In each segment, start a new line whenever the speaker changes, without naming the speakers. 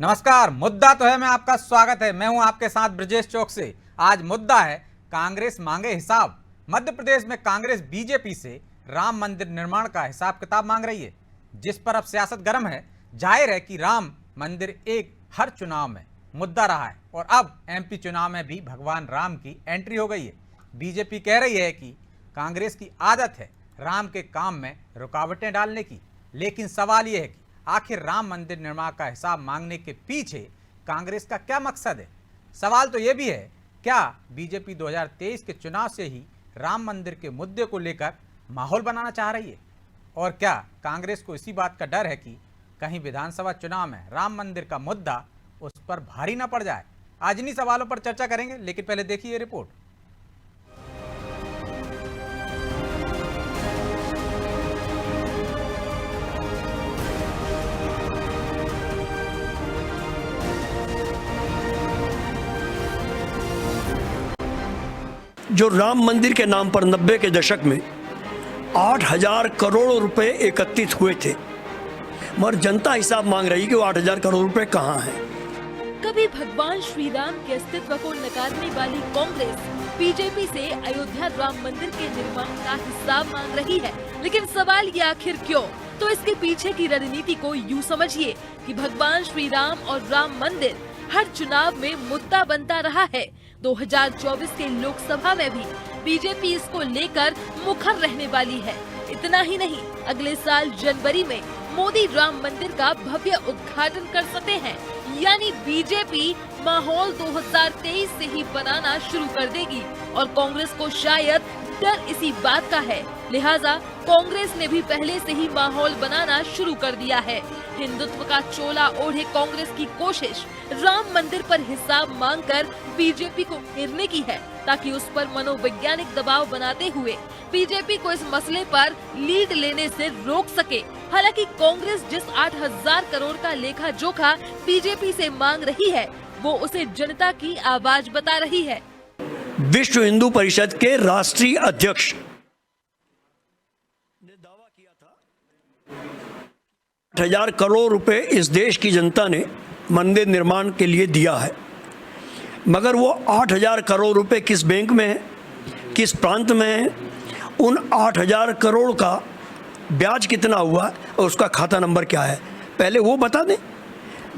नमस्कार। मुद्दा तो है, मैं आपका स्वागत है। मैं हूं आपके साथ ब्रजेश चौक से। आज मुद्दा है कांग्रेस मांगे हिसाब। मध्य प्रदेश में कांग्रेस बीजेपी से राम मंदिर निर्माण का हिसाब किताब मांग रही है, जिस पर अब सियासत गर्म है। जाहिर है कि राम मंदिर एक हर चुनाव में मुद्दा रहा है और अब एमपी चुनाव में भी भगवान राम की एंट्री हो गई है। बीजेपी कह रही है कि कांग्रेस की आदत है राम के काम में रुकावटें डालने की, लेकिन सवाल यह है कि आखिर राम मंदिर निर्माण का हिसाब मांगने के पीछे कांग्रेस का क्या मकसद है। सवाल तो यह भी है, क्या बीजेपी 2023 के चुनाव से ही राम मंदिर के मुद्दे को लेकर माहौल बनाना चाह रही है, और क्या कांग्रेस को इसी बात का डर है कि कहीं विधानसभा चुनाव में राम मंदिर का मुद्दा उस पर भारी न पड़ जाए। आज इन्हीं सवालों पर चर्चा करेंगे, लेकिन पहले देखिए ये रिपोर्ट।
जो राम मंदिर के नाम पर 90 के दशक में 8,000 करोड़ रुपए एकत्रित हुए थे, मगर जनता हिसाब मांग रही कि वो 8,000 करोड़ रुपए कहाँ हैं।
कभी भगवान श्री राम के अस्तित्व को नकारने वाली कांग्रेस बीजेपी से अयोध्या राम मंदिर के निर्माण का हिसाब मांग रही है, लेकिन सवाल ये आखिर क्यों? तो इसके पीछे की रणनीति को यूँ समझिए कि भगवान श्री राम और राम मंदिर हर चुनाव में मुद्दा बनता रहा है। 2024 के लोकसभा में भी बीजेपी इसको लेकर मुखर रहने वाली है। इतना ही नहीं, अगले साल जनवरी में मोदी राम मंदिर का भव्य उद्घाटन कर सकते हैं। यानी बीजेपी माहौल 2023 से ही बनाना शुरू कर देगी और कांग्रेस को शायद डर इसी बात का है। लिहाजा कांग्रेस ने भी पहले से ही माहौल बनाना शुरू कर दिया है। हिंदुत्व का चोला ओढ़े कांग्रेस की कोशिश राम मंदिर पर हिसाब मांगकर बीजेपी को घेरने की है, ताकि उस पर मनोवैज्ञानिक दबाव बनाते हुए बीजेपी को इस मसले पर लीड लेने से रोक सके। हालांकि कांग्रेस जिस 8,000 करोड़ का लेखा जोखा बीजेपी से मांग रही है, वो उसे जनता की आवाज बता रही है।
विश्व हिंदू परिषद के राष्ट्रीय अध्यक्ष ने दावा किया था 8,000 करोड़ रुपए इस देश की जनता ने मंदिर निर्माण के लिए दिया है, मगर वो 8,000 करोड़ रुपए किस बैंक में है, किस प्रांत में है, उन 8,000 करोड़ का ब्याज कितना हुआ और उसका खाता नंबर क्या है, पहले वो बता दें।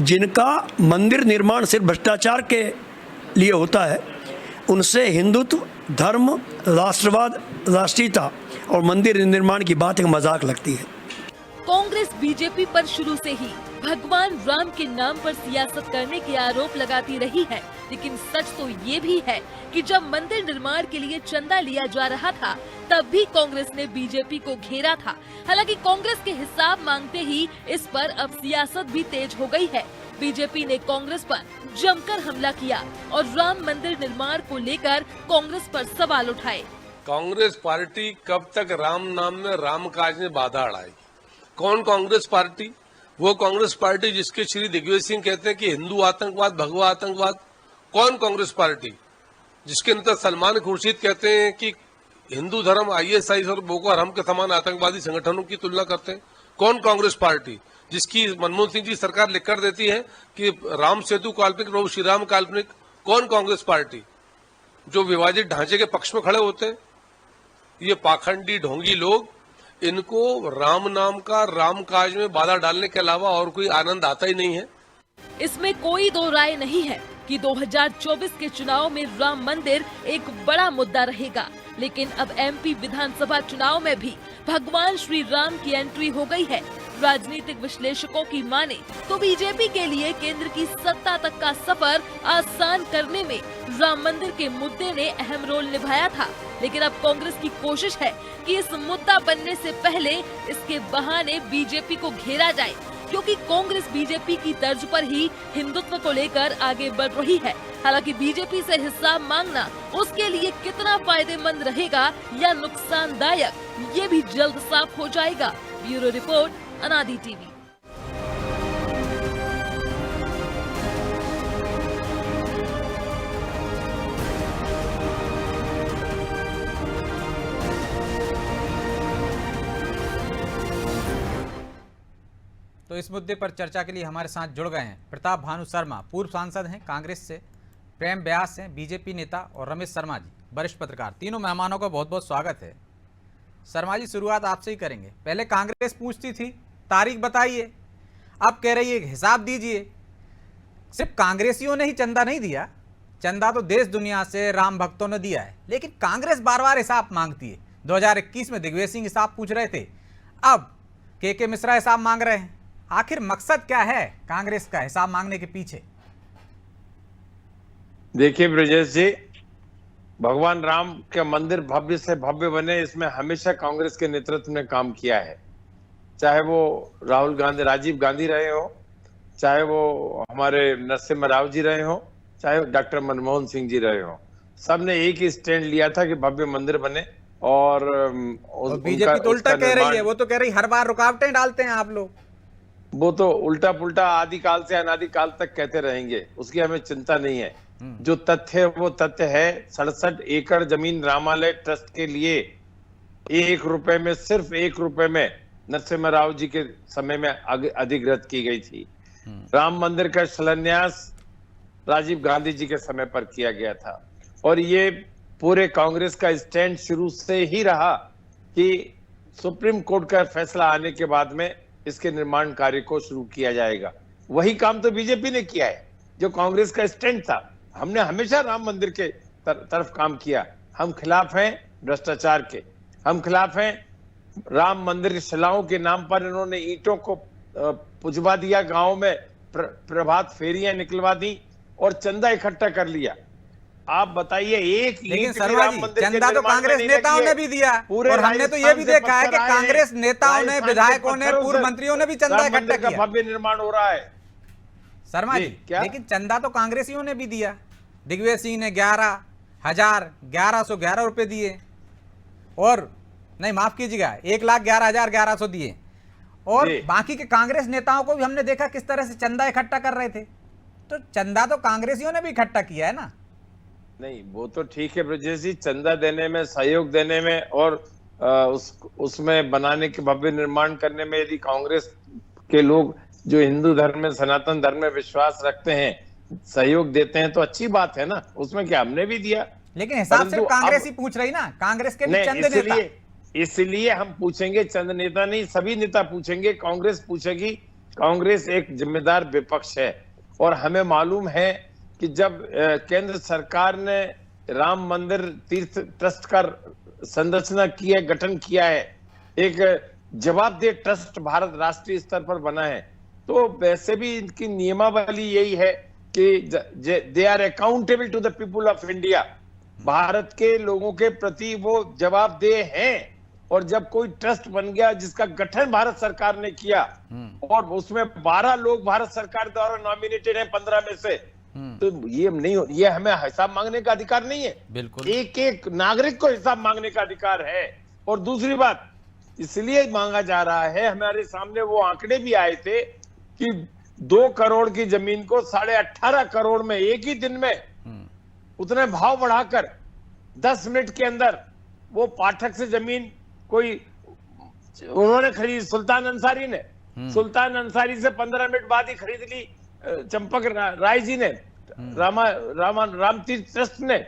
जिनका मंदिर निर्माण सिर्फ भ्रष्टाचार के लिए होता है, उनसे हिंदुत्व, धर्म, राष्ट्रवाद, राष्ट्रीयता और मंदिर निर्माण की बात एक मजाक लगती है।
कांग्रेस बीजेपी पर शुरू से ही भगवान राम के नाम पर सियासत करने के आरोप लगाती रही है, लेकिन सच तो ये भी है कि जब मंदिर निर्माण के लिए चंदा लिया जा रहा था, तब भी कांग्रेस ने बीजेपी को घेरा था। हालांकि कांग्रेस के हिसाब मांगते ही इस पर अब सियासत भी तेज हो गई है। बीजेपी ने कांग्रेस पर जमकर हमला किया और राम मंदिर निर्माण को लेकर कांग्रेस पर सवाल उठाए।
कांग्रेस पार्टी कब तक राम नाम में राम काज में बाधा अड़ाएगी? कौन कांग्रेस पार्टी? वो कांग्रेस पार्टी जिसके श्री दिग्विजय सिंह कहते हैं कि हिंदू आतंकवाद, भगवा आतंकवाद। कौन कांग्रेस पार्टी जिसके नेता सलमान खुर्शीद कहते हैं कि हिंदू धर्म ISIS और बोको हराम के समान आतंकवादी संगठनों की तुलना करते हैं? कौन कांग्रेस पार्टी जिसकी मनमोहन सिंह जी सरकार लिखकर देती है कि राम सेतु काल्पनिक, प्रभु श्री राम काल्पनिक? कौन कांग्रेस पार्टी जो विभाजित ढांचे के पक्ष में खड़े होते हैं? ये पाखंडी ढोंगी लोग, इनको राम नाम का राम काज में बाधा डालने के अलावा और कोई आनंद आता ही नहीं है।
इसमें कोई दो राय नहीं है कि 2024 के चुनाव में राम मंदिर एक बड़ा मुद्दा रहेगा, लेकिन अब MP विधानसभा चुनाव में भी भगवान श्री राम की एंट्री हो गई है। राजनीतिक विश्लेषकों की माने तो बीजेपी के लिए केंद्र की सत्ता तक का सफर आसान करने में राम मंदिर के मुद्दे ने अहम रोल निभाया था, लेकिन अब कांग्रेस की कोशिश है कि इस मुद्दा बनने से पहले इसके बहाने बीजेपी को घेरा जाए, क्योंकि कांग्रेस बीजेपी की तर्ज पर ही हिंदुत्व को लेकर आगे बढ़ रही है। हालांकि बीजेपी से हिसाब मांगना उसके लिए कितना फायदेमंद रहेगा या नुकसानदायक, ये भी जल्द साफ हो जाएगा। ब्यूरो रिपोर्ट, अनादि टीवी।
तो इस मुद्दे पर चर्चा के लिए हमारे साथ जुड़ गए हैं प्रताप भानु शर्मा, पूर्व सांसद हैं कांग्रेस से, प्रेम व्यास हैं बीजेपी नेता, और रमेश शर्मा जी वरिष्ठ पत्रकार। तीनों मेहमानों का बहुत बहुत स्वागत है। शर्मा जी, शुरुआत आपसे ही करेंगे। पहले कांग्रेस पूछती थी तारीख बताइए, अब कह रही है हिसाब दीजिए। सिर्फ कांग्रेसियों ने ही चंदा नहीं दिया, चंदा तो देश दुनिया से राम भक्तों ने दिया है, लेकिन कांग्रेस बार बार हिसाब मांगती है। 2021 में दिग्विजय सिंह हिसाब पूछ रहे थे, अब के मिश्रा हिसाब मांग रहे हैं। आखिर मकसद क्या है कांग्रेस का हिसाब मांगने के पीछे?
देखिए ब्रजेश जी, भगवान राम के मंदिर भव्य से भव्य बने, इसमें हमेशा कांग्रेस के नेतृत्व ने काम किया है। चाहे वो राजीव गांधी रहे हो, चाहे वो हमारे नरसिम्हा राव जी रहे हो, चाहे डॉक्टर मनमोहन सिंह जी रहे हो, सबने एक ही स्टैंड लिया था कि भव्य मंदिर बने। और
बीजेपी तो उल्टा कह रही है, वो तो कह रही हर बार रुकावटें डालते हैं आप लोग।
वो तो उल्टा पुल्टा आदिकाल से अनादिकाल तक कहते रहेंगे, उसकी हमें चिंता नहीं है। जो तथ्य है वो तथ्य है। 67 एकड़ जमीन रामालय ट्रस्ट के लिए 1 रुपए में, सिर्फ 1 रुपए में नरसिम्हा राव जी के समय में अधिग्रहित की गई थी। राम मंदिर का शिलान्यास राजीव गांधी जी के समय पर किया गया था। और ये पूरे कांग्रेस का स्टैंड शुरू से ही रहा कि सुप्रीम कोर्ट का फैसला आने के बाद में इसके निर्माण कार्य को शुरू किया जाएगा। वही काम तो बीजेपी ने किया है जो कांग्रेस का स्टैंड था। हमने हमेशा राम मंदिर के तरफ काम किया। हम खिलाफ हैं भ्रष्टाचार के, हम खिलाफ हैं राम मंदिर शिलाओं के नाम पर इन्होंने ईंटों को पुजवा दिया, गांव में प्रभात फेरियां निकलवा दी और चंदा इकट्ठा कर लिया। आप बताइए,
लेकिन शर्मा जी, चंदा तो कांग्रेस नेताओं ने भी दिया, और हमने तो ये भी देखा है कि कांग्रेस नेताओं ने, विधायकों ने, पूर्व मंत्रियों ने भी चंदा इकट्ठा किया।
भव्य निर्माण हो रहा है
शर्मा जी, लेकिन चंदा तो कांग्रेसियों ने भी दिया। दिग्विजय सिंह ने 11,1111 रुपए दिए, और नहीं माफ कीजिएगा 1,11,1100 दिए, और बाकी के कांग्रेस नेताओं को भी हमने देखा किस तरह से चंदा इकट्ठा कर रहे थे। तो चंदा तो कांग्रेसियों ने भी इकट्ठा किया है ना।
नहीं, वो तो ठीक है ब्रजेश जी, चंदा देने में, सहयोग देने में और उसमें बनाने के भव्य निर्माण करने में यदि कांग्रेस के लोग जो हिंदू धर्म में, सनातन धर्म में विश्वास रखते हैं, सहयोग देते हैं तो अच्छी बात है ना, उसमें क्या, हमने भी दिया।
लेकिन हिसाब सिर्फ कांग्रेस ही पूछ रही ना, कांग्रेस के भी चंद नेता।
इसलिए हम पूछेंगे, चंद नेता नहीं सभी नेता पूछेंगे, कांग्रेस पूछेगी। कांग्रेस एक जिम्मेदार विपक्ष है और हमें मालूम है कि जब केंद्र सरकार ने राम मंदिर तीर्थ ट्रस्ट का संरचना की है, गठन किया है, एक जवाबदेह ट्रस्ट भारत राष्ट्रीय स्तर पर बना है, तो वैसे भी इनकी नियमावली यही है कि they are accountable to the people of India. Bharat के लोगों के प्रति वो जवाबदेह हैं। और जब कोई ट्रस्ट बन गया जिसका गठन भारत सरकार ने किया और उसमें 12 लोग भारत सरकार द्वारा नॉमिनेटेड हैं 15 में से, तो ये नहीं, ये हमें हिसाब मांगने का अधिकार नहीं है। बिल्कुल, एक एक नागरिक को हिसाब मांगने का अधिकार है। और दूसरी बात इसलिए मांगा जा रहा है, हमारे सामने वो आंकड़े भी आए थे कि 2 करोड़ की जमीन को 18.5 करोड़ में एक ही दिन में उतने भाव बढ़ाकर 10 मिनट के अंदर वो पाठक से जमीन कोई उन्होंने खरीद, सुल्तान अंसारी ने, सुल्तान अंसारी से 15 मिनट बाद ही खरीद ली चंपक राय जी ने, राम तीर्थ ट्रस्ट ने।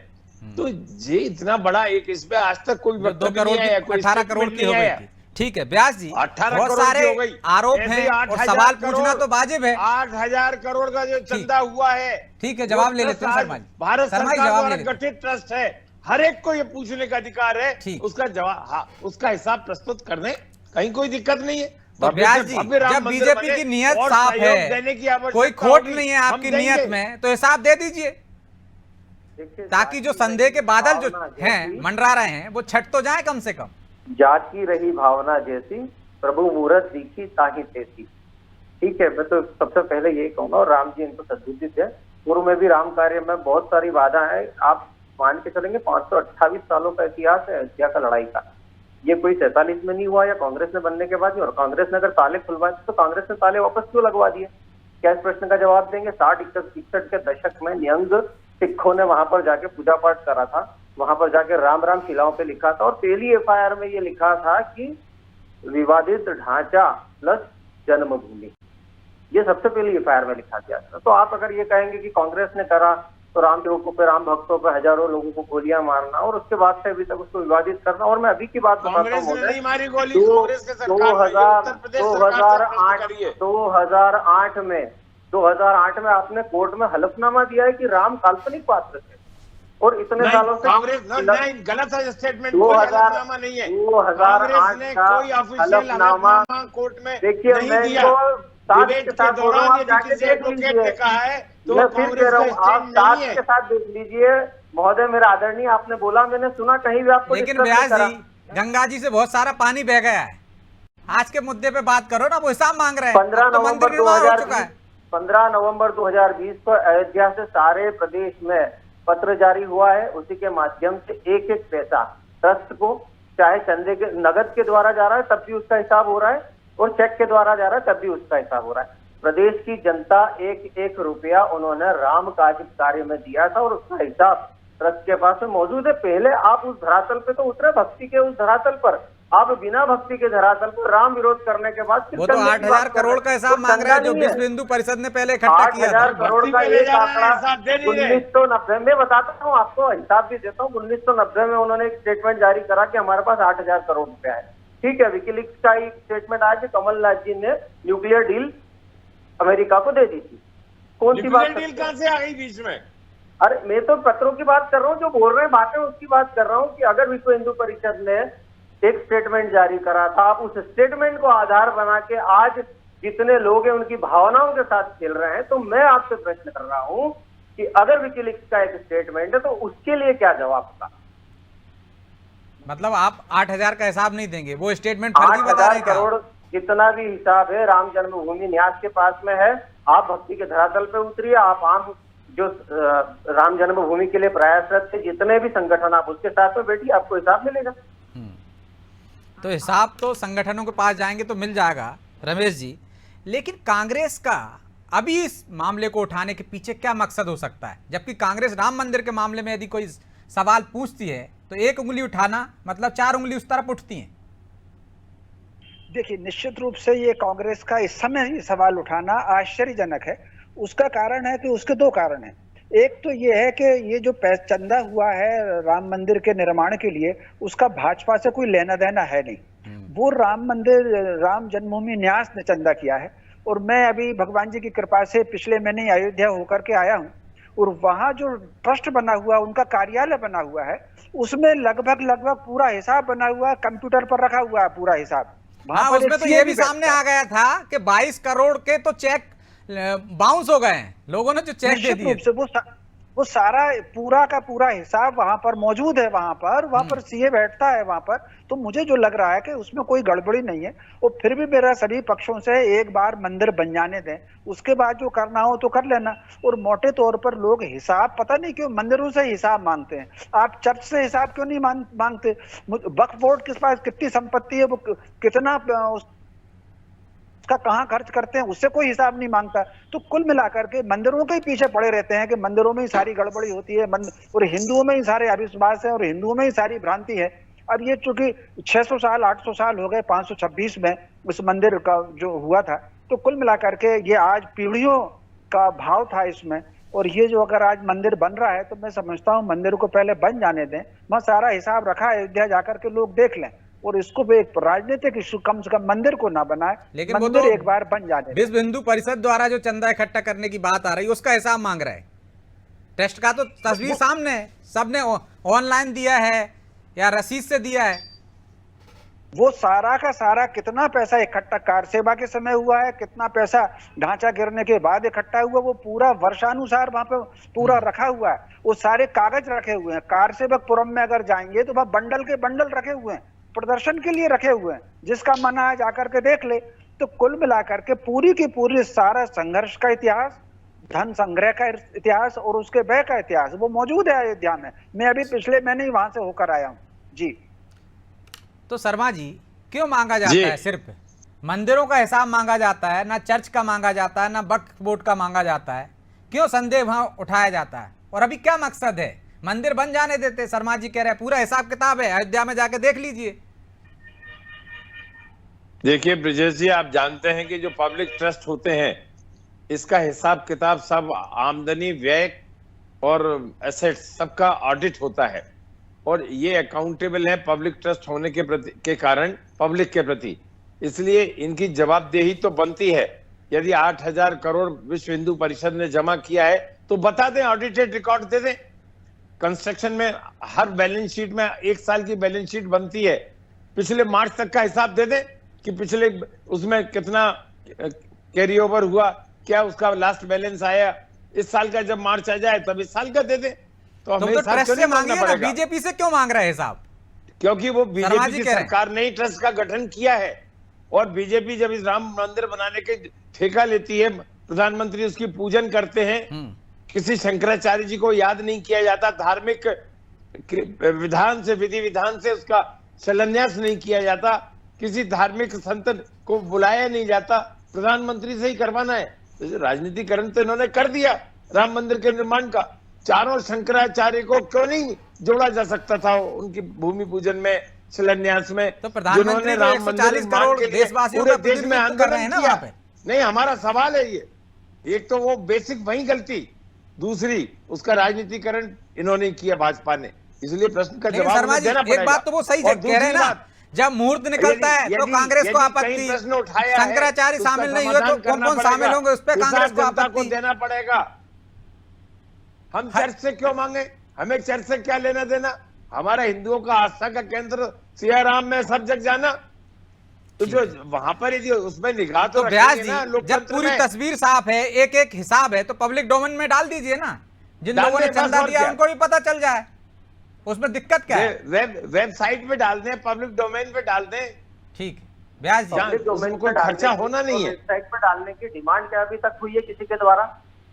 तो ये इतना बड़ा एक, इसमें आज तक कोई
2 करोड़ 18 करोड़ की हो गई थी। ठीक है व्यास जी,
18
बहुत
करोड़
सारे
हो गई,
आरोप हैं और सवाल पूछना तो वाजिब है।
8,000 करोड़ का जो चंदा हुआ है,
ठीक है, जवाब ले लेते हैं शर्मा जी।
भारत सरकार द्वारा गठित ट्रस्ट है, हर एक को ये पूछने का अधिकार है, उसका जवाब, हाँ, उसका हिसाब प्रस्तुत करने कहीं कोई दिक्कत नहीं है।
तो व्यास जी, जब बीजेपी की नियत साफ है, कोई खोट नहीं है आपकी नियत में, तो हिसाब दे दीजिए, ताकि जो संदेह के बादल जो हैं मंडरा रहे हैं वो छट तो जाए कम से कम।
जाती रही भावना जैसी, प्रभु मूरत दिखी ताही तैसी। ठीक है, मैं तो सबसे पहले यही कहूंगा, और राम जी इनको सद्बुद्धि है। पूर्व में भी राम कार्य में बहुत सारी बाधा है। आप मान के चलेंगे 528 सालों का इतिहास है अयोध्या का लड़ाई का। ये कोई 47 में नहीं हुआ या कांग्रेस ने बनने के बाद ही। और कांग्रेस ने अगर ताले खुलवाए तो कांग्रेस ने ताले वापस क्यों लगवा दिए? क्या इस प्रश्न का जवाब देंगे? 60-61 के दशक में नियंग सिखों ने वहां पर जाके पूजा पाठ करा था, वहां पर जाके राम राम शिलाओं पे लिखा था, और पहली एफआईआर में ये लिखा था कि विवादित ढांचा प्लस जन्मभूमि। ये सबसे पहले एफआईआर में लिखा गया था। तो आप अगर ये कहेंगे कि कांग्रेस ने करा तो राम सेवकों पे, राम भक्तों पे हजारों लोगों को गोलियां मारना और उसके बाद से अभी तक उसको विवादित करना, और मैं अभी की बात बताता हूँ, 2008 में आपने कोर्ट में हलफनामा दिया है कि राम काल्पनिक पात्र थे, और इतने सालों से
कांग्रेस नहीं, गलत है स्टेटमेंट, कोई हलफनामा नहीं है।
2008 का हलफनामा
कोर्ट में
देखिए,
नहीं दिया। डिबेट के दौरान यदि किसी एडवोकेट ने कहा है तो
मैं फिर कह रहा हूँ, आप साथ
नहीं है।
के साथ देख लीजिए महोदय, मेरा आदरणीय, आपने बोला, मैंने सुना कहीं भी आपको।
लेकिन व्यास जी, गंगा जी से बहुत सारा पानी बह गया है, आज के मुद्दे पे बात करो ना। वो हिसाब मांग रहे हैं।
15 नवंबर 2020 को अयोध्या से सारे प्रदेश में पत्र जारी हुआ है, उसी के माध्यम से एक एक पैसा ट्रस्ट को, चाहे चंदे के नगद के द्वारा जा रहा है तब भी उसका हिसाब हो रहा है, और चेक के द्वारा जा रहा है तब भी उसका हिसाब हो रहा है। प्रदेश की जनता एक एक रुपया उन्होंने राम कार्य में दिया था, और उसका हिसाब ट्रस्ट के पास में मौजूद है। पहले आप उस धरातल पे तो उतरे, भक्ति के उस धरातल पर, आप बिना भक्ति के धरातल पर राम विरोध करने के बाद
वो तो 8,000 करोड़ का हिसाब मांग रहा है, जो विश्व हिंदू परिषद ने पहले इकट्ठा किया था।
8,000 करोड़ का एक आंकड़ा 1990 में, बताता हूँ आपको, हिसाब भी देता हूँ। 1990 में उन्होंने एक स्टेटमेंट जारी करा कि हमारे पास 8,000 करोड़ रुपया है। ठीक है, विकीलीक्स का एक स्टेटमेंट आया कि कमलनाथ जी ने न्यूक्लियर डील अमेरिका को दे दी थी। कौन सी बात,
डील कहां से आ गई बीच में?
अरे मैं तो पत्रों की बात कर रहा हूँ, जो बोल रहे हैं बातें उसकी बात कर रहा हूँ कि अगर विश्व हिंदू परिषद ने एक स्टेटमेंट जारी करा था, आप उस स्टेटमेंट को आधार बना के आज जितने लोग हैं उनकी भावनाओं के साथ खेल रहे हैं, तो मैं आपसे प्रश्न कर रहा हूँ कि अगर विकीलीक्स का एक स्टेटमेंट है तो उसके लिए क्या जवाब होगा?
मतलब आप 8,000 का हिसाब नहीं देंगे, वो स्टेटमेंट फर्जी बता रहे
8,000
हैं।
करोड़ जितना भी हिसाब है राम जन्मभूमि न्यास के पास में है। आप भक्ति के धरातल पे उतरिए, आप आम जो राम जन्मभूमि के लिए प्रयासरत थे जितने भी संगठन, आप उसके साथ में बैठिए, आपको हिसाब मिलेगा।
तो हिसाब तो संगठनों के पास जाएंगे तो मिल जाएगा रमेश जी, लेकिन कांग्रेस का अभी इस मामले को उठाने के पीछे क्या मकसद हो सकता है? जबकि कांग्रेस राम मंदिर के मामले में यदि कोई सवाल पूछती है तो एक उंगली उठाना मतलब 4 उंगली उस तरफ उठती हैं।
देखिए, निश्चित रूप से ये कांग्रेस का इस समय ये सवाल उठाना आश्चर्यजनक है। उसका कारण है कि उसके 2 कारण हैं। एक तो ये है कि ये जो चंदा हुआ है राम मंदिर के निर्माण के लिए, उसका भाजपा से कोई लेना देना है नहीं। वो राम मंदिर, राम जन्मभूमि न्यास ने चंदा किया है। और मैं अभी भगवान जी की कृपा से पिछले महीने अयोध्या होकर के आया हूँ, और वहाँ जो ट्रस्ट बना हुआ, उनका कार्यालय बना हुआ है, उसमें लगभग पूरा हिसाब बना हुआ है, कंप्यूटर पर रखा हुआ है पूरा हिसाब।
हाँ, उसमें तो ये भी सामने आ गया था कि 22 करोड़ के तो चेक बाउंस हो गए हैं, लोगों ने जो चेक दे दिए।
वो सारा पूरा का पूरा हिसाब वहां पर मौजूद है। वहां पर सीए बैठता है वहां पर। तो मुझे जो लग रहा है कि उसमें कोई गड़बड़ी नहीं है। और फिर भी मेरा सभी पक्षों से एक बार मंदिर बन जाने दें, उसके बाद जो करना हो तो कर लेना। और मोटे तौर पर लोग हिसाब, पता नहीं क्यों मंदिरों से हिसाब मांगते हैं। आप चर्च से हिसाब क्यों नहीं मांगते? वक्फ बोर्ड के पास कितनी संपत्ति है, वो कितना उसका कहाँ खर्च करते हैं, उससे कोई हिसाब नहीं मांगता। तो कुल मिलाकर के मंदिरों के ही पीछे पड़े रहते हैं कि मंदिरों में ही सारी गड़बड़ी होती है, और हिंदुओं में ही सारे अविश्वास है, और हिंदुओं में ही सारी भ्रांति है। अब ये चूंकि 600 साल 800 साल हो गए 526 में उस मंदिर का जो हुआ था, तो कुल मिलाकर के ये आज पीढ़ियों का भाव था इसमें। और ये जो अगर आज मंदिर बन रहा है, तो मैं समझता हूँ मंदिर को पहले बन जाने दें। वहाँ सारा हिसाब रखा है, अयोध्या जाकर के लोग देख लें, और इसको भी एक राजनीतिक इशू, कम से कम मंदिर को ना बनाए,
लेकिन
मंदिर
वो तो
एक बार बन जाने।
विश्व हिंदू परिषद द्वारा जो चंदा इकट्ठा करने की बात आ रही है, उसका हिसाब मांग रहा है। टेस्ट का तो तस्वीर सामने है, सबने ऑनलाइन दिया है या रसीद से दिया है।
वो सारा का सारा कितना पैसा इकट्ठा कार सेवा के समय हुआ है, कितना पैसा ढांचा गिरने के बाद इकट्ठा हुआ, वो पूरा वर्षानुसार वहां पे पूरा रखा हुआ है। वो सारे कागज रखे हुए हैं। कार सेवकपुरम में अगर जाएंगे तो वहां बंडल के बंडल रखे हुए हैं, प्रदर्शन के लिए रखे हुए हैं। जिसका मन आए जाकर के देख ले। तो कुल मिलाकर के पूरी की पूरी सारा संघर्ष का इतिहास, धन संग्रह का इतिहास और उसके व्यय का इतिहास वो मौजूद है अयोध्या में। मैं अभी पिछले महीने ही वहां से होकर आया हूँ जी।
तो शर्मा जी, क्यों मांगा जाता है? सिर्फ मंदिरों का हिसाब मांगा जाता है, ना चर्च का मांगा जाता है, ना वक्फ बोर्ड का मांगा जाता है? क्यों संदेह वहां उठाया जाता है? और अभी क्या मकसद है? मंदिर बन जाने देते। शर्मा जी कह रहे हैं पूरा हिसाब किताब है, अयोध्या में जाके देख लीजिए।
देखिए ब्रिजेश जी, आप जानते हैं कि जो पब्लिक ट्रस्ट होते हैं इसका हिसाब किताब सब आमदनी, व्यय और एसेट्स सबका ऑडिट होता है, और ये अकाउंटेबल है पब्लिक ट्रस्ट होने के कारण पब्लिक के प्रति, इसलिए इनकी जवाबदेही तो बनती है। यदि 8,000 करोड़ विश्व हिंदू परिषद ने जमा किया है तो बता दें, ऑडिटेड रिकॉर्ड दे दें। कंस्ट्रक्शन में हर बैलेंस शीट में 1 साल की बैलेंस शीट बनती है, पिछले मार्च तक का हिसाब दे दें कि पिछले उसमें कितना कैरी ओवर हुआ, क्या उसका लास्ट बैलेंस आया। इस साल का जब मार्च आ जाए तब इस साल का दे दें। तो हमें हिसाब
ट्रस्ट
क्यों
से
नहीं मांगना
मांगिए ना,
पड़ेगा?
बीजेपी से क्यों मांग रहा है हिसाब?
क्योंकि वो
शर्मा
बीजेपी
जी
की
कह रहे हैं।
सरकार ने ही ट्रस्ट का गठन किया है, और बीजेपी जब इस राम मंदिर बनाने के ठेका लेती है, प्रधानमंत्री उसकी पूजन करते हैं, किसी शंकराचार्य जी को याद नहीं किया जाता, धार्मिक विधान से, विधि विधान से उसका शिलान्यास नहीं किया जाता, किसी धार्मिक संत को बुलाया नहीं जाता, प्रधानमंत्री से ही करवाना है। तो राजनीतिकरण तो इन्होंने कर दिया राम मंदिर के निर्माण का। चारों शंकराचार्य को क्यों नहीं जोड़ा जा सकता था उनकी भूमि पूजन में, शिलान्यास में?
तो प्रधानमंत्री तो 140 करोड़ देशवासियों का
पूरे देश में
प्रतिनिधित्व कर रहे हैं
आंदोलन
ना
किया।
वहां पे।
नहीं, हमारा सवाल है ये, एक तो वो बेसिक वही गलती, दूसरी उसका राजनीतिकरण इन्होंने किया भाजपा ने, इसलिए प्रश्न का
लेकिन
जवाब
शर्मा
हमें
जी
देना
एक
पड़ेगा।
बात तो वो सही
और
कह रहे हैं ना, जब मुहूर्त निकलता है तो कांग्रेस को आपत्ति, शंकराचार्य शामिल नहीं हुए तो कौन कौन शामिल होंगे उस पर कांग्रेस को आपत्ति
देना पड़ेगा। हम चर्च से क्यों मांगे? हमें चर्च से क्या लेना देना? हमारा हिंदुओं का आस्था का केंद्र सियाराम में सब जग जाना, तो जो वहां पर यदि उसमें निगाह तो
व्यास
रखेंगे ना
जी, जब
लोकतंत्र
पूरी
में।
तस्वीर साफ है, एक एक हिसाब है, तो पब्लिक डोमेन में डाल दीजिए ना, जिन
डाल
लोगों ने
दें, बस
चंदा
और
दिया
क्या?
उनको भी पता चल जाए, उसमें दिक्कत क्या है?
वेबसाइट पे डाल दें, पब्लिक डोमेन पे डाल दें।
ठीक है व्यास जी।
पब्लिक डोमेन कोई खर्चा होना नहीं है।
वेबसाइट पर डालने की डिमांड क्या अभी तक हुई है किसी के द्वारा?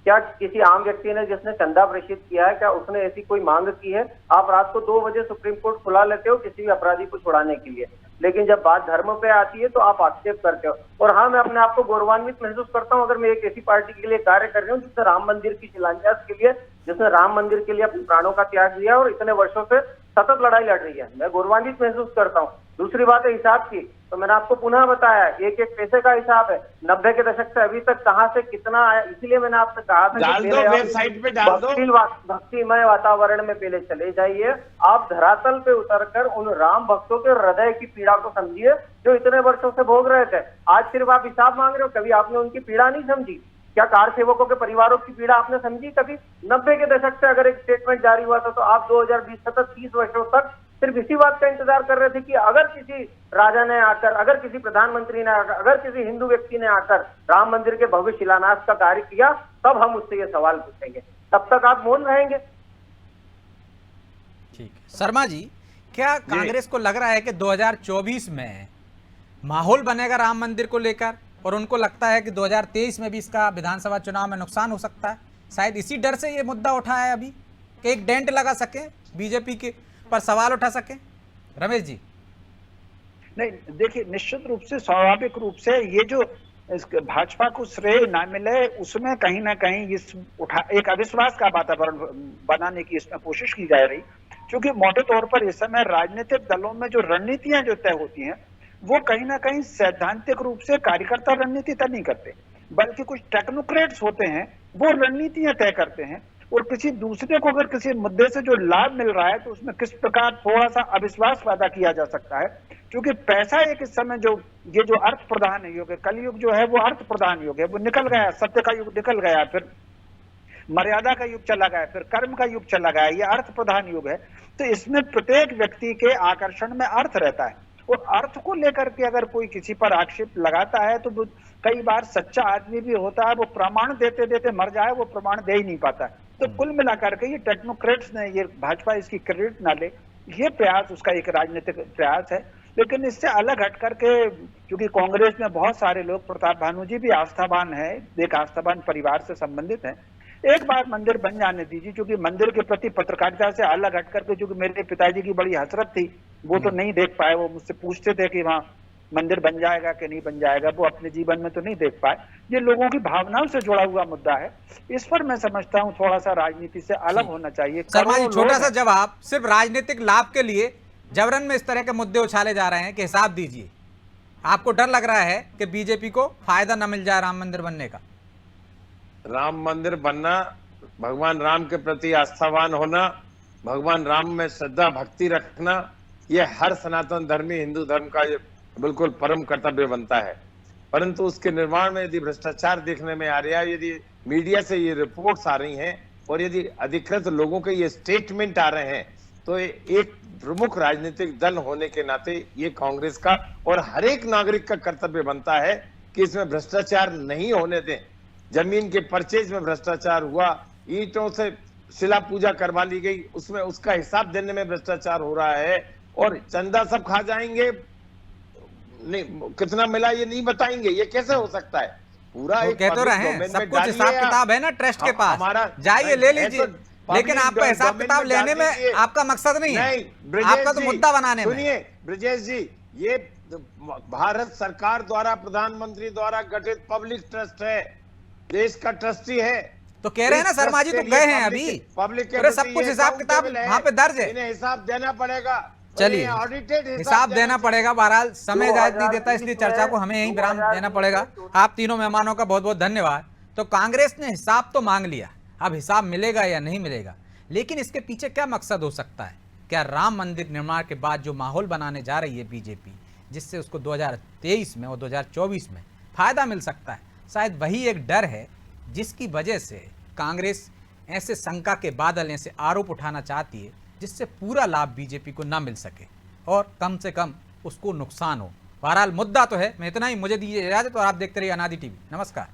क्या किसी आम व्यक्ति ने जिसने चंदा प्रेषित किया है, क्या उसने ऐसी कोई मांग की है? आप रात को 2 बजे सुप्रीम कोर्ट खुला लेते हो किसी भी अपराधी को छुड़ाने के लिए, लेकिन जब बात धर्म पे आती है तो आप आक्षेप करते हो। और हाँ, मैं अपने आप को गौरवान्वित महसूस करता हूँ अगर मैं एक ऐसी पार्टी के लिए कार्य कर रही हूँ जिसने राम मंदिर की शिलान्यास के लिए, जिसने राम मंदिर के लिए अपने प्राणों का त्याग दिया और इतने वर्षों से सतत लड़ाई लड़ रही है। मैं गौरवान्वित महसूस करता हूँ। दूसरी बात है हिसाब की, तो मैंने आपको पुनः बताया, एक एक पैसे का हिसाब है। 90 के दशक से अभी तक कहां से कितना आया, इसीलिए मैंने आपसे कहा था
डाल दो, वेबसाइट पे डाल दो।
भक्तिमय वातावरण में पहले चले जाइए, आप धरातल पे उतरकर उन राम भक्तों के हृदय की पीड़ा को समझिए जो इतने वर्षों से भोग रहे थे। आज सिर्फ आप हिसाब मांग रहे हो, कभी आपने उनकी पीड़ा नहीं समझी। क्या कार सेवकों के परिवारों की पीड़ा आपने समझी कभी? 90 के दशक से अगर एक स्टेटमेंट जारी हुआ था तो आप 2020 सतत 30 वर्षों तक सिर्फ इसी बात का इंतजार कर रहे थे कि अगर किसी राजा ने आकर, अगर किसी प्रधानमंत्री ने आकर, अगर किसी हिंदू व्यक्ति ने आकर राम मंदिर के भव्य शिलान्यास का कार्य किया तब हम उससे ये सवाल पूछेंगे, तब तक आप मौन रहेंगे।
ठीक है शर्मा जी, क्या कांग्रेस को लग रहा है कि 2024 में माहौल बनेगा राम मंदिर को लेकर, और उनको लगता है कि 2023 में भी इसका विधानसभा चुनाव में नुकसान हो सकता है? शायद इसी डर से ये मुद्दा उठाया है अभी कि एक डेंट लगा सके बीजेपी के पर, सवाल उठा सके। रमेश जी।
नहीं देखिए, निश्चित रूप से स्वाभाविक रूप से ये जो भाजपा को श्रेय ना मिले उसमें कहीं ना कहीं एक अविश्वास का वातावरण बनाने की इसमें कोशिश की जा रही, क्योंकि मोटे तौर पर इस समय राजनीतिक दलों में जो रणनीतियां जो तय होती हैं वो कहीं ना कहीं सैद्धांतिक रूप से कार्यकर्ता रणनीति तय नहीं करते, बल्कि कुछ टेक्नोक्रेट्स होते हैं वो रणनीतियां तय करते हैं। और किसी दूसरे को अगर किसी मुद्दे से जो लाभ मिल रहा है तो उसमें किस प्रकार थोड़ा सा अविश्वास पैदा किया जा सकता है, क्योंकि पैसा एक इस समय जो ये जो अर्थ प्रधान युग है, कलयुग जो है वो अर्थ प्रधान युग है, वो निकल गया, सत्य का युग निकल गया, फिर मर्यादा का युग चला गया, फिर कर्म का युग चला गया, ये अर्थ प्रधान युग है। तो इसमें प्रत्येक व्यक्ति के आकर्षण में अर्थ रहता है, और अर्थ को लेकर के अगर कोई किसी पर आक्षेप लगाता है तो कई बार सच्चा आदमी भी होता है, वो प्रमाण देते देते मर जाए, वो प्रमाण दे ही नहीं पाता। तो कुल मिलाकर के ये टेक्नोक्रेट्स ने, ये भाजपा इसकी क्रेडिट ना ले, ये प्रयास उसका एक राजनीतिक प्रयास है। लेकिन इससे अलग हट करके, क्योंकि कांग्रेस में बहुत सारे लोग, प्रताप भानु जी भी आस्थावान है, एक आस्थावान परिवार से संबंधित है, एक बार मंदिर बन जाने दीजिए, क्योंकि मंदिर के प्रति पत्रकारिता से अलग हट करके, क्योंकि मेरे पिताजी की बड़ी हसरत थी, वो तो नहीं देख पाए, वो मुझसे पूछते थे कि वहाँ मंदिर बन जाएगा कि नहीं बन जाएगा, वो अपने जीवन में तो नहीं देख पाए। ये लोगों की भावनाओं से जुड़ा हुआ मुद्दा है, इस पर मैं समझता हूँ थोड़ा सा राजनीति से अलग होना चाहिए।
शर्मा जी, छोटा सा जवाब, सिर्फ राजनीतिक लाभ के लिए जबरन में इस तरह के मुद्दे उछाले जा रहे हैं कि हिसाब दीजिए, आपको डर लग रहा है कि बीजेपी को फायदा न मिल जाए राम मंदिर बनने का?
राम मंदिर बनना, भगवान राम के प्रति आस्थावान होना, भगवान राम में श्रद्धा भक्ति रखना, ये हर सनातन धर्मी हिंदू धर्म का ये बिल्कुल परम कर्तव्य बनता है। परंतु उसके निर्माण में यदि भ्रष्टाचार देखने में आ रहा है, यदि मीडिया से ये रिपोर्ट्स आ रही हैं और यदि अधिकृत लोगों के ये स्टेटमेंट आ रहे हैं, तो एक प्रमुख राजनीतिक दल होने के नाते ये कांग्रेस का और हर एक नागरिक का कर्तव्य बनता है कि इसमें भ्रष्टाचार नहीं होने दें। जमीन के परचेज में भ्रष्टाचार हुआ, ईंटों से शिला पूजा करवा ली गई, उसमें उसका हिसाब देने में भ्रष्टाचार हो रहा है, और चंदा सब खा जाएंगे, नहीं कितना मिला ये नहीं बताएंगे, ये कैसे हो सकता है? पूरा
वो
एक
कह तो
public
रहे हैं
domain
सब
में
कुछ
डालिए
हिसाब
आप।
किताब है ना ट्रस्ट के पास,
हमारा
जाइए ले
है
लीजिए,
तो
लेकिन
public
आपका हिसाब
domain
किताब
में डाल
लेने में
दीजिए।
आपका मकसद नहीं है,
नहीं ब्रजेश
आपका तो
जी,
मुद्दा बनाने में।
सुनिए ब्रजेश जी, ये भारत सरकार द्वारा प्रधानमंत्री द्वारा गठित पब्लिक ट्रस्ट है, देश का ट्रस्टी है।
तो कह रहे हैं ना शर्मा जी तो गए हैं अभी,
पब्लिक
अरे सब कुछ हिसाब किताब वहां पे दर्ज है,
इन्हें हिसाब देना पड़ेगा।
चलिए
ऑडिटेड
हिसाब देना पड़ेगा। बहरहाल समय इजाजत नहीं देता,
2020
इसलिए चर्चा को हमें यहीं विराम देना पड़ेगा। आप तीनों मेहमानों का बहुत बहुत धन्यवाद। तो कांग्रेस ने हिसाब तो मांग लिया, अब हिसाब मिलेगा या नहीं मिलेगा, लेकिन इसके पीछे क्या मकसद हो सकता है? क्या राम मंदिर निर्माण के बाद जो माहौल बनाने जा रही है बीजेपी, जिससे उसको 2023 में और 2024 में फायदा मिल सकता है, शायद वही एक डर है जिसकी वजह से कांग्रेस ऐसे शंका के बादल, ऐसे आरोप उठाना चाहती है जिससे पूरा लाभ बीजेपी को ना मिल सके और कम से कम उसको नुकसान हो। बहरहाल मुद्दा तो है। मैं इतना ही, मुझे दीजिए इजाजत और आप देखते रहिए अनादि टीवी। नमस्कार।